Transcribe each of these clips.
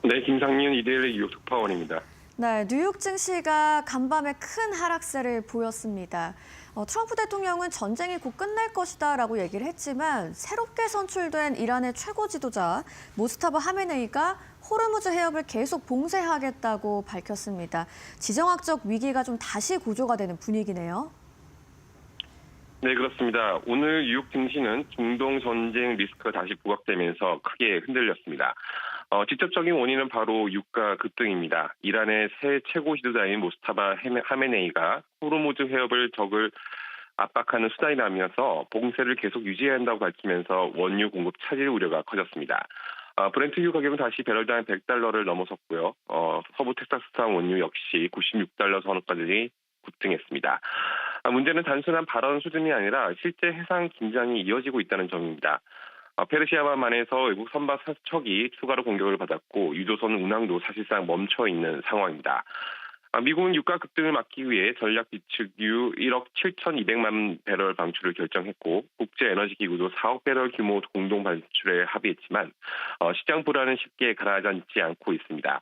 네, 김상민 이데일리 뉴욕 특파원입니다. 네, 뉴욕 증시가 간밤에 큰 하락세를 보였습니다. 트럼프 대통령은 전쟁이 곧 끝날 것이다라고 얘기를 했지만 새롭게 선출된 이란의 최고 지도자 모스타바 하메네이가 호르무즈 해협을 계속 봉쇄하겠다고 밝혔습니다. 지정학적 위기가 좀 다시 고조가 되는 분위기네요. 네, 그렇습니다. 오늘 뉴욕 증시는 중동 전쟁 리스크가 다시 부각되면서 크게 흔들렸습니다. 직접적인 원인은 바로 유가 급등입니다. 이란의 새 최고 지도자인 모스타바 하메네이가 호르무즈 해협을 적을 압박하는 수단이라면서 봉쇄를 계속 유지해야 한다고 밝히면서 원유 공급 차질 우려가 커졌습니다. 브렌트유 가격은 다시 배럴당 100달러를 넘어섰고요. 서부 텍사스산 원유 역시 96달러 선까지 급등했습니다. 문제는 단순한 발언 수준이 아니라 실제 해상 긴장이 이어지고 있다는 점입니다. 페르시아만에서 외국 선박 척이 추가로 공격을 받았고 유조선 운항도 사실상 멈춰 있는 상황입니다. 미국은 유가 급등을 막기 위해 전략 비축유 1억 7,200만 배럴 방출을 결정했고 국제에너지기구도 4억 배럴 규모 공동 방출에 합의했지만 시장 불안은 쉽게 가라앉지 않고 있습니다.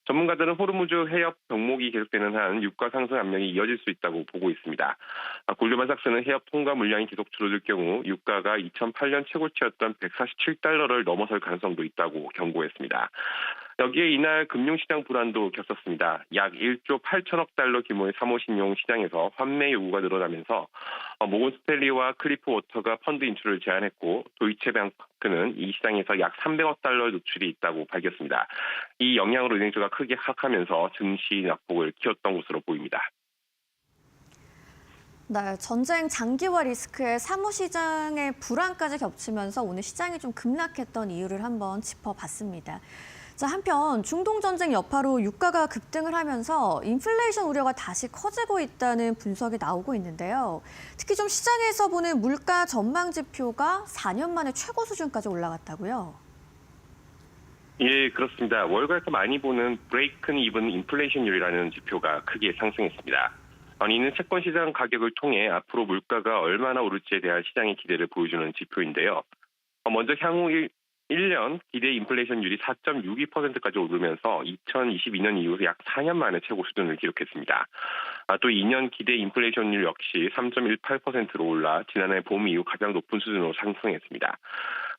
전문가들은 호르무즈 해협 병목이 계속되는 한 유가 상승 압력이 이어질 수 있다고 보고 있습니다. 골드만삭스는 해협 통과 물량이 계속 줄어들 경우 유가가 2008년 최고치였던 147달러를 넘어설 가능성도 있다고 경고했습니다. 여기에 이날 금융시장 불안도 겹쳤습니다. 약 1조 8천억 달러 규모의 사모신용 시장에서 환매 요구가 늘어나면서 모건 스탠리와 클리프 워터가 펀드 인출을 제안했고 도이체뱅크는 이 시장에서 약 300억 달러 노출이 있다고 밝혔습니다. 이 영향으로 은행주가 크게 하락하면서 증시 낙폭을 키웠던 것으로 보입니다. 네, 전쟁 장기화 리스크에 사무시장의 불안까지 겹치면서 오늘 시장이 좀 급락했던 이유를 한번 짚어봤습니다. 자, 한편 중동 전쟁 여파로 유가가 급등을 하면서 인플레이션 우려가 다시 커지고 있다는 분석이 나오고 있는데요. 특히 좀 시장에서 보는 물가 전망 지표가 4년 만에 최고 수준까지 올라갔다고요? 예, 그렇습니다. 월가에서 많이 보는 브레이큰 이븐 인플레이션율이라는 지표가 크게 상승했습니다. 이는 채권 시장 가격을 통해 앞으로 물가가 얼마나 오를지에 대한 시장의 기대를 보여주는 지표인데요. 먼저 향후 1년 기대 인플레이션율이 4.62%까지 오르면서 2022년 이후 약 4년 만에 최고 수준을 기록했습니다. 또 2년 기대 인플레이션율 역시 3.18%로 올라 지난해 봄 이후 가장 높은 수준으로 상승했습니다.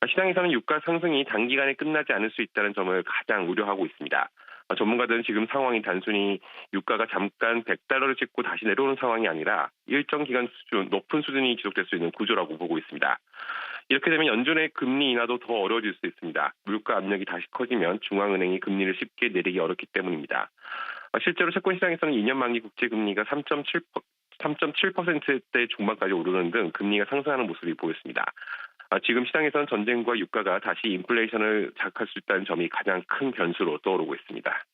시장에서는 유가 상승이 단기간에 끝나지 않을 수 있다는 점을 가장 우려하고 있습니다. 전문가들은 지금 상황이 단순히 유가가 잠깐 100달러를 찍고 다시 내려오는 상황이 아니라 일정 기간 수준, 높은 수준이 지속될 수 있는 구조라고 보고 있습니다. 이렇게 되면 연준의 금리 인하도 더 어려워질 수 있습니다. 물가 압력이 다시 커지면 중앙은행이 금리를 쉽게 내리기 어렵기 때문입니다. 실제로 채권 시장에서는 2년 만기 국채 금리가 3.7%대 중반까지 오르는 등 금리가 상승하는 모습이 보였습니다. 지금 시장에서는 전쟁과 유가가 다시 인플레이션을 자극할 수 있다는 점이 가장 큰 변수로 떠오르고 있습니다.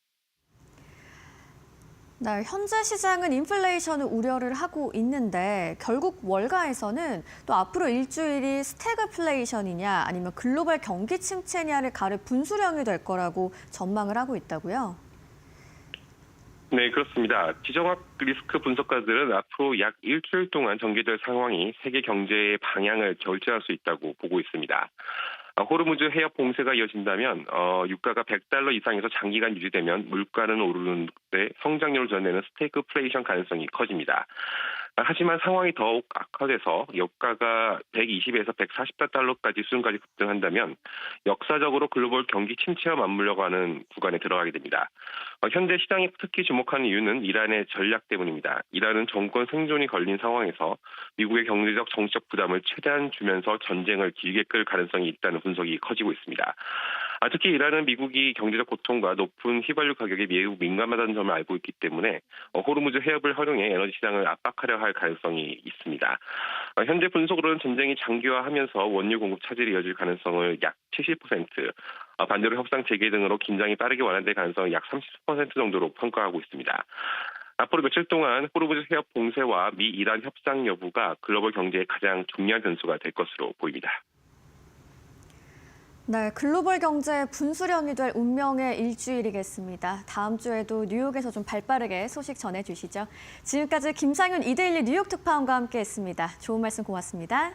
네, 현재 시장은 인플레이션을 우려를 하고 있는데 결국 월가에서는 또 앞으로 일주일이 스태그플레이션이냐 아니면 글로벌 경기 침체냐를 가를 분수령이 될 거라고 전망을 하고 있다고요? 네, 그렇습니다. 지정학 리스크 분석가들은 앞으로 약 일주일 동안 전개될 상황이 세계 경제의 방향을 결정할 수 있다고 보고 있습니다. 호르무즈 해협 봉쇄가 이어진다면 유가가 100달러 이상에서 장기간 유지되면 물가는 오르는데 성장률을 드러내는 스태그플레이션 가능성이 커집니다. 하지만 상황이 더욱 악화돼서 유가가 120에서 140달러까지 수준까지 급등한다면 역사적으로 글로벌 경기 침체와 맞물려고 하는 구간에 들어가게 됩니다. 현재 시장이 특히 주목하는 이유는 이란의 전략 때문입니다. 이란은 정권 생존이 걸린 상황에서 미국의 경제적 정치적 부담을 최대한 주면서 전쟁을 길게 끌 가능성이 있다는 분석이 커지고 있습니다. 특히 이란은 미국이 경제적 고통과 높은 휘발유 가격에 매우 민감하다는 점을 알고 있기 때문에 호르무즈 해협을 활용해 에너지 시장을 압박하려 할 가능성이 있습니다. 현재 분석으로는 전쟁이 장기화하면서 원유 공급 차질이 이어질 가능성을 약 70%, 반대로 협상 재개 등으로 긴장이 빠르게 완화될 가능성을 약 30% 정도로 평가하고 있습니다. 앞으로 며칠 동안 호르무즈 해협 봉쇄와 미 이란 협상 여부가 글로벌 경제의 가장 중요한 변수가 될 것으로 보입니다. 네, 글로벌 경제 분수령이 될 운명의 일주일이겠습니다. 다음 주에도 뉴욕에서 좀 발빠르게 소식 전해주시죠. 지금까지 김상윤 이데일리 뉴욕 특파원과 함께했습니다. 좋은 말씀 고맙습니다.